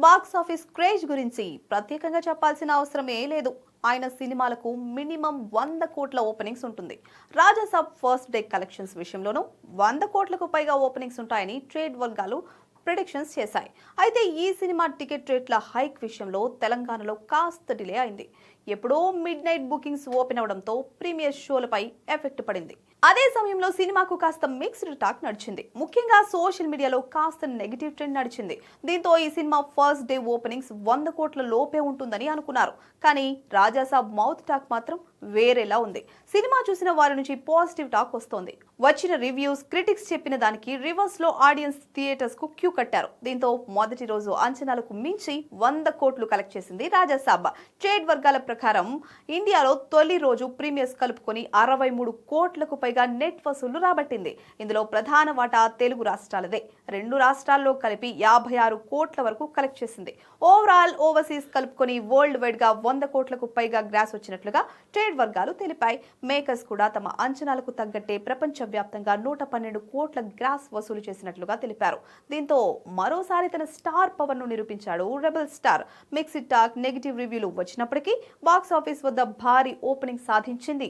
Box office craze గురించి ప్రత్యేకంగా చెప్పాల్సిన అవసరమే లేదు. ఆయన సినిమాలకు మినిమం 100 కోట్ల ఓపెనింగ్స్ ఉంటుంది. రాజాసాబ్ ఫస్ట్ డే కలెక్షన్స్ విషయంలోనూ 100 కోట్లకు పైగా ఓపెనింగ్స్ ఉంటాయని ట్రేడ్ వర్గాలు ప్రిడిక్షన్స్ చేశాయి. అయితే ఈ సినిమా టికెట్ రేట్ల హైక్ విషయంలో తెలంగాణలో కాస్త డిలే అయింది. ఎప్పుడో మిడ్ నైట్ బుకింగ్స్ ఓపెన్ అవడంతో ప్రీమియర్ షోలపై ఎఫెక్ట్ పడింది. అదే సమయంలో సినిమాకు కాస్త మిక్స్డ్ టాక్ నడిచింది. ముఖ్యంగా సోషల్ మీడియాలో కాస్త నెగిటివ్ ట్రెండ్ నడిచింది. దీంతో ఈ సినిమా ఫస్ట్ డే ఓపెనింగ్స్ 100 కోట్ల లోపే ఉంటుందని అనుకున్నారు. కానీ రాజాసాబ్ మౌత్ టాక్ మాత్రం వేరేలా ఉంది. సినిమా చూసిన వారి నుంచి పాజిటివ్ టాక్ వస్తోంది. వచ్చిన రివ్యూస్, క్రిటిక్స్ చెప్పిన దానికి రివర్స్ లో ఆడియన్స్ థియేటర్స్ కు క్యూ కట్టారు. దీంతో మొదటి రోజు అంచనాలకు మించి 100 కోట్లు కలెక్ట్ చేసింది రాజాసాబ్. ట్రేడ్ వర్గాల ప్రకారం ఇండియాలో తొలి రోజు ప్రీమియర్స్ కలుపుకొని 63 కోట్లకు పైగా నెట్ వసూళ్లు రాబట్టింది. ఇందులో ప్రధాన వాటా తెలుగు రాష్ట్రాలదే. 2 రాష్ట్రాల్లో కలిపి 56 కోట్ల వరకు కలెక్ట్ చేసింది. ఓవరాల్ ఓవర్సీస్ కలుపుకొని వరల్డ్ వైడ్ గా 100 కోట్లకు పైగా గ్రాస్ వచ్చినట్లుగా ట్రేడ్ వర్గాలు తెలిపాయి. మేకర్స్ కూడా తమ అంచనాలకు తగ్గట్టే ప్రపంచ వ్యాప్తంగా 112 కోట్ల గ్రాస్ వసూలు చేసినట్లుగా తెలిపారు. దీంతో మరోసారి తన స్టార్ పవర్ ను నిరూపించాడు rebel star. Mixed talk, negative రివ్యూలు వచ్చినప్పటికీ బాక్స్ ఆఫీస్ వద్ద భారీ ఓపెనింగ్ సాధించింది.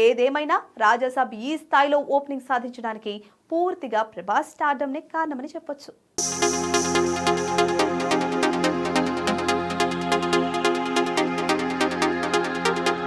ఏదేమైనా రాజాసాబ్ ఈ స్థాయిలో ఓపెనింగ్ సాధించడానికి పూర్తిగా ప్రభాస్ స్టార్డమ్ నే కారణమని చెప్పొచ్చు.